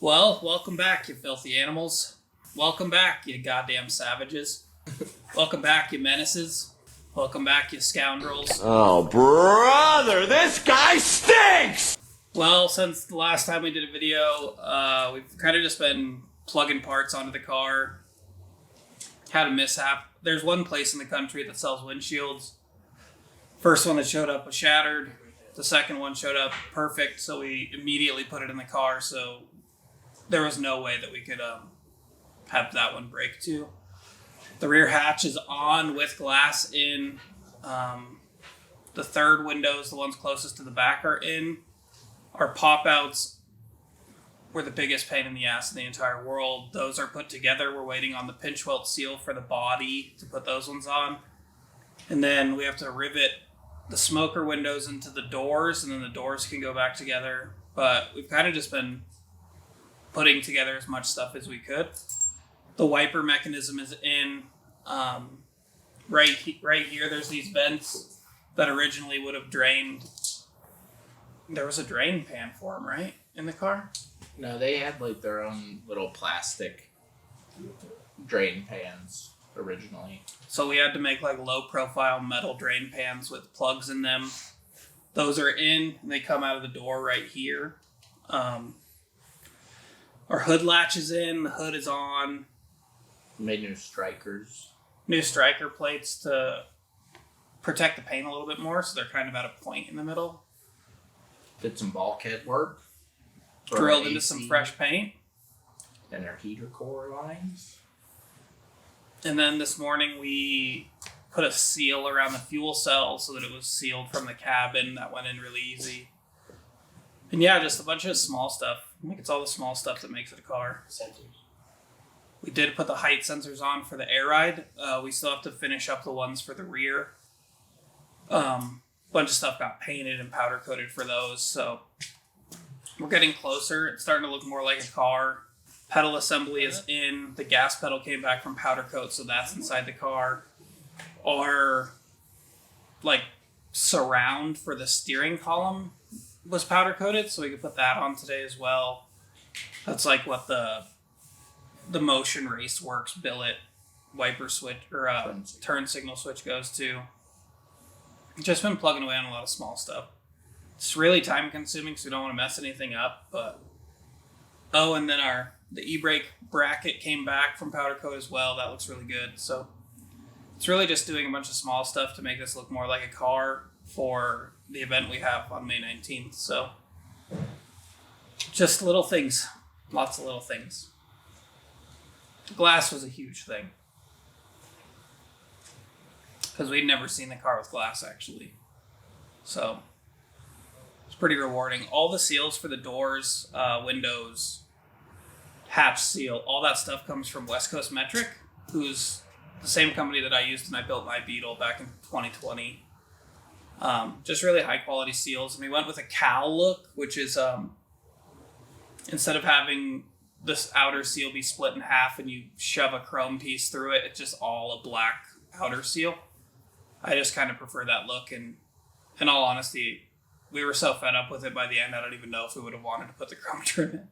Well, welcome back, you filthy animals. Welcome back, you goddamn savages. Welcome back, you menaces. Welcome back, you scoundrels. Oh, brother, this guy stinks! Well, since the last time we did a video, we've kind of just been plugging parts onto the car. Had a mishap. There's one place in the country that sells windshields. First one that showed up was shattered. The second one showed up perfect, so we immediately put it in the car, so there was no way that we could have that one break too. The rear hatch is on with glass in. The third windows, the ones closest to the back, are in. Our pop-outs were the biggest pain in the ass in the entire world. Those are put together. We're waiting on the pinch welt seal for the body to put those ones on. And then we have to rivet the smoker windows into the doors, and then the doors can go back together. But we've kind of just been putting together as much stuff as we could. The wiper mechanism is in. Right here, there's these vents that originally would have drained. There was a drain pan for them, right, in the car? No, they had like their own little plastic drain pans originally. So we had to make like low-profile metal drain pans with plugs in them. Those are in, and they come out of the door right here. Our hood latch is in, the hood is on. Made new strikers. New striker plates to protect the paint a little bit more, so they're kind of at a point in the middle. Did some bulkhead work. Drilled into some fresh paint. And our heater core lines. And then this morning we put a seal around the fuel cell so that it was sealed from the cabin. That went in really easy. And yeah, just a bunch of small stuff. I think it's all the small stuff that makes it a car. Sensors. We did put the height sensors on for the air ride. We still have to finish up the ones for the rear. Bunch of stuff got painted and powder coated for those, so we're getting closer. It's starting to look more like a car. Pedal assembly is in. The gas pedal came back from powder coat, so that's inside the car. Our surround for the steering column was powder coated, so we could put that on today as well. That's like what the Motion Race Works billet wiper switch or turn signal switch goes to. Just been plugging away on a lot of small stuff. It's really time consuming, so we don't want to mess anything up. But and then the e-brake bracket came back from powder coat as well. That looks really good. So it's really just doing a bunch of small stuff to make this look more like a car for the event we have on May 19th. So just little things, lots of little things. Glass was a huge thing because we'd never seen the car with glass actually. So it's pretty rewarding. All the seals for the doors, windows, hatch seal, all that stuff comes from West Coast Metric, who's the same company that I used when I built my Beetle back in 2020. Just really high quality seals. And we went with a cowl look, which is instead of having this outer seal be split in half and you shove a chrome piece through it, it's just all a black outer seal. I just kind of prefer that look, and in all honesty, we were so fed up with it by the end, I don't even know if we would have wanted to put the chrome trim in.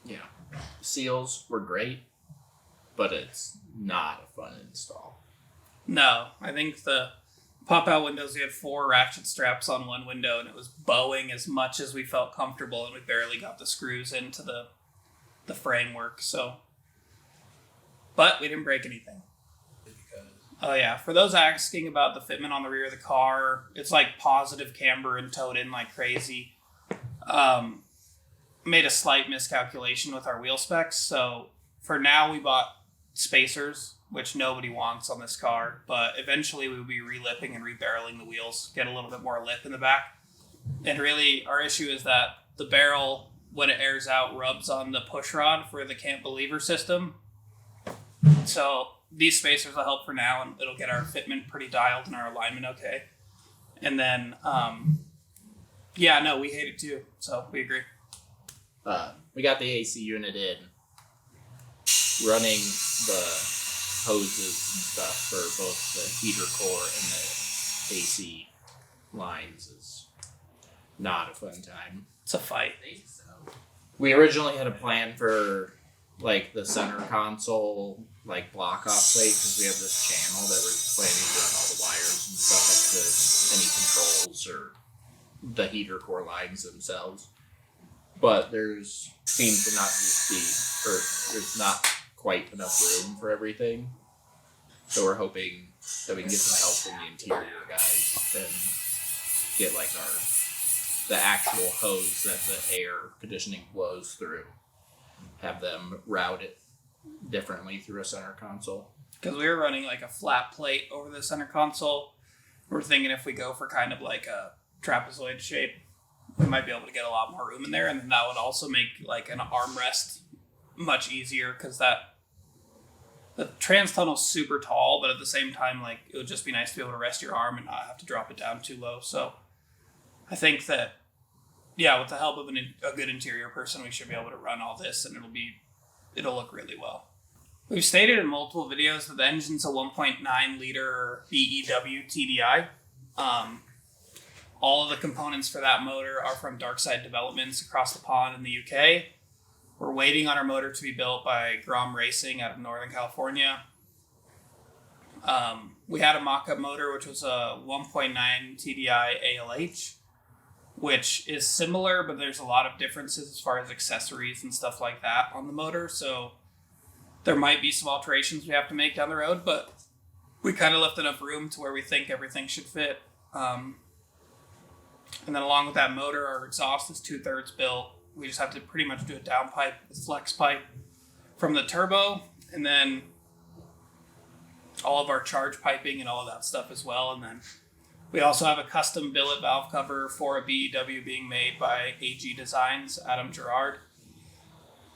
Yeah. Seals were great, but it's not a fun install. No, I think the pop-out windows, we had 4 ratchet straps on one window, and it was bowing as much as we felt comfortable, and we barely got the screws into the framework, so. But we didn't break anything. Oh yeah, for those asking about the fitment on the rear of the car, it's like positive camber and towed in like crazy. Made a slight miscalculation with our wheel specs, so for now we bought spacers, which nobody wants on this car, but eventually we will be relipping and rebarreling the wheels, get a little bit more lip in the back. And really, our issue is that the barrel, when it airs out, rubs on the push rod for the can't believer system. So these spacers will help for now, and it'll get our fitment pretty dialed and our alignment okay. And then, we hate it too, so we agree. We got the AC unit in. Running the hoses and stuff for both the heater core and the AC lines is not a fun time. It's a fight. We originally had a plan for like the center console like block off plate because we have this channel that we're planning to run all the wires and stuff up to any controls or the heater core lines themselves. But there's seems to not just be, or there's not quite enough room for everything. So we're hoping that we can get some help from the interior guys and get like the actual hose that the air conditioning blows through. Have them route it differently through a center console. Because we were running like a flat plate over the center console. We're thinking if we go for kind of like a trapezoid shape, we might be able to get a lot more room in there, and then that would also make like an armrest much easier because the trans tunnel's super tall, but at the same time, like it would just be nice to be able to rest your arm and not have to drop it down too low. So I think that, yeah, with the help of a good interior person, we should be able to run all this, and it'll look really well. We've stated in multiple videos that the engine's a 1.9 liter BEW TDI. All of the components for that motor are from Darkside Developments across the pond in the UK. We're waiting on our motor to be built by Grom Racing out of Northern California. We had a mock-up motor, which was a 1.9 TDI ALH, which is similar, but there's a lot of differences as far as accessories and stuff like that on the motor. So there might be some alterations we have to make down the road, but we kind of left enough room to where we think everything should fit. And then along with that motor, our exhaust is 2/3 built. We just have to pretty much do a downpipe with flex pipe from the turbo, and then all of our charge piping and all of that stuff as well. And then we also have a custom billet valve cover for a BEW being made by AG Designs, Adam Gerard.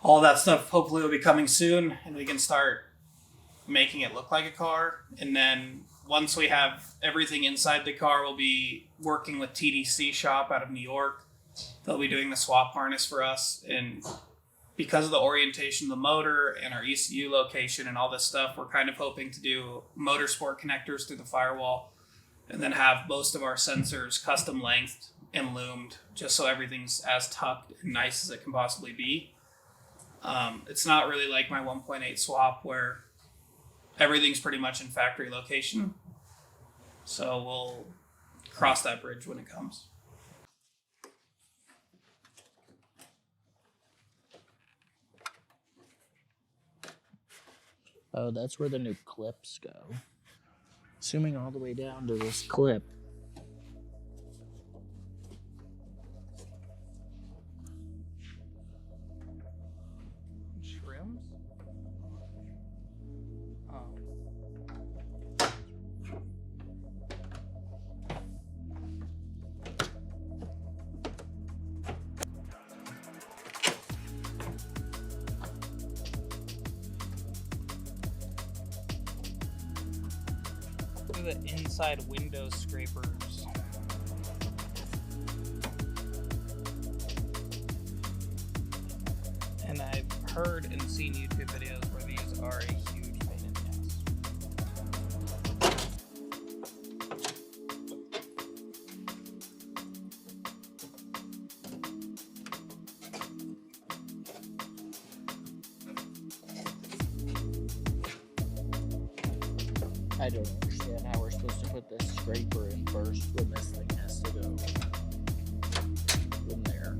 All of that stuff hopefully will be coming soon, and we can start making it look like a car. And then once we have everything inside the car, we'll be working with TDC Shop out of New York. They'll be doing the swap harness for us. And because of the orientation of the motor and our ECU location and all this stuff, we're kind of hoping to do motorsport connectors through the firewall and then have most of our sensors custom lengthed and loomed just so everything's as tucked and nice as it can possibly be. It's not really like my 1.8 swap where everything's pretty much in factory location. So we'll cross that bridge when it comes. Oh, that's where the new clips go. Zooming all the way down to this clip. Trims? Oh. The inside window scrapers. And I've heard and seen YouTube videos where these are a huge pain in the ass. I don't understand how we're supposed to put this scraper in first when this thing has to go in there.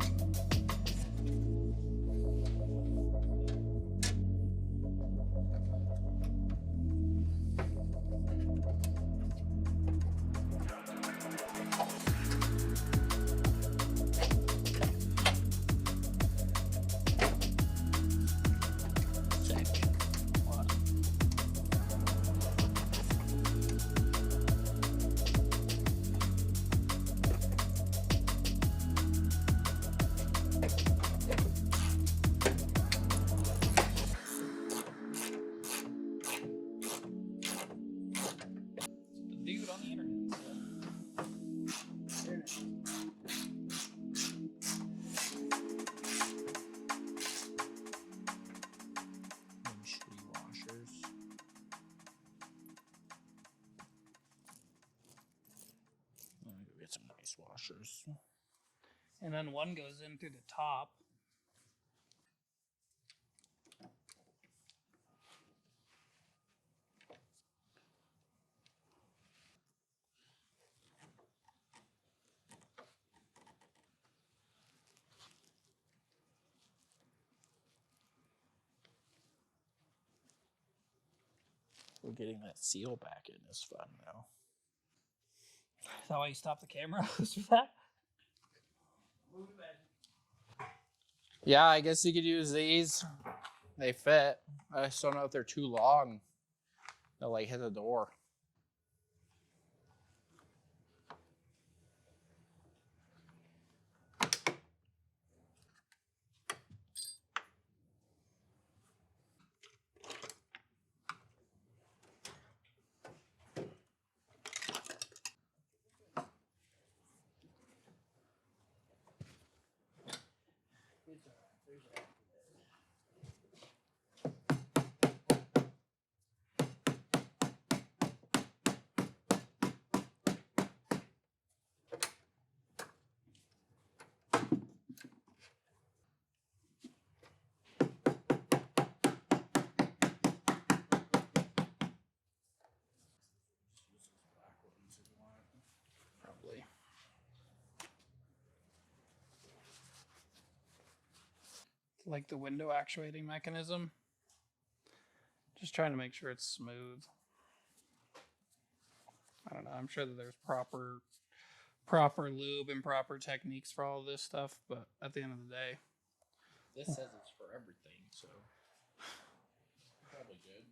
Dude on the internet. Shitty washers. I'm gonna go get some nice washers. And then one goes in through the top. Well, getting that seal back in is fun, though. Is that why you stopped the camera? Was that? Yeah, I guess you could use these. They fit. I just don't know if they're too long. They'll like hit the door. Probably. Like the window actuating mechanism. Just trying to make sure it's smooth. I don't know. I'm sure that there's proper lube and proper techniques for all this stuff, but at the end of the day, This says it's for everything, so probably good.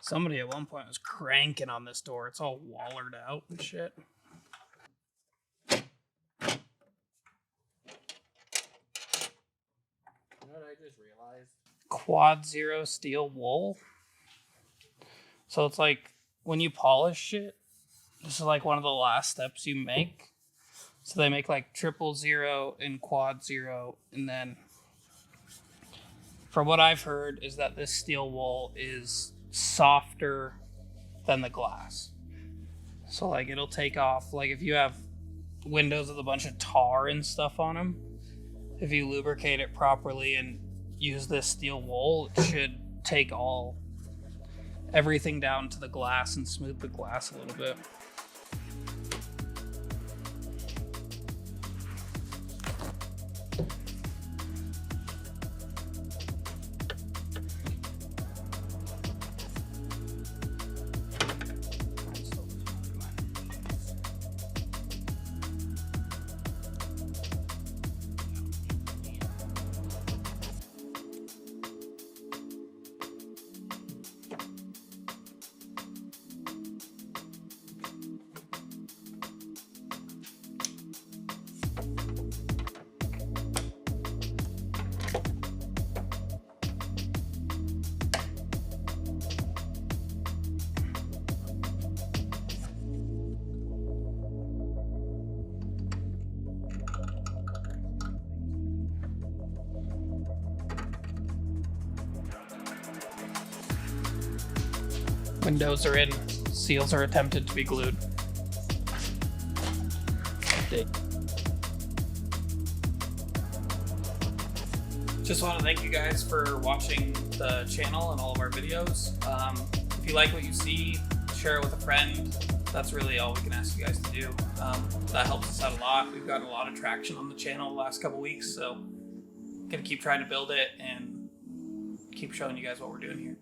somebody at one point was cranking on this door. It's all wallered out and shit. You know what I just realized? Quad zero steel wool. So it's like when you polish shit, this is like one of the last steps you make. So they make like 000 and quad zero, and then from what I've heard is that this steel wool is softer than the glass. So like it'll take off, like if you have windows with a bunch of tar and stuff on them, if you lubricate it properly and use this steel wool, it should take everything down to the glass and smooth the glass a little bit. Windows are in, seals are attempted to be glued. Just want to thank you guys for watching the channel and all of our videos. If you like what you see, share it with a friend. That's really all we can ask you guys to do. That helps us out a lot. We've gotten a lot of traction on the channel the last couple weeks, so gonna keep trying to build it and keep showing you guys what we're doing here.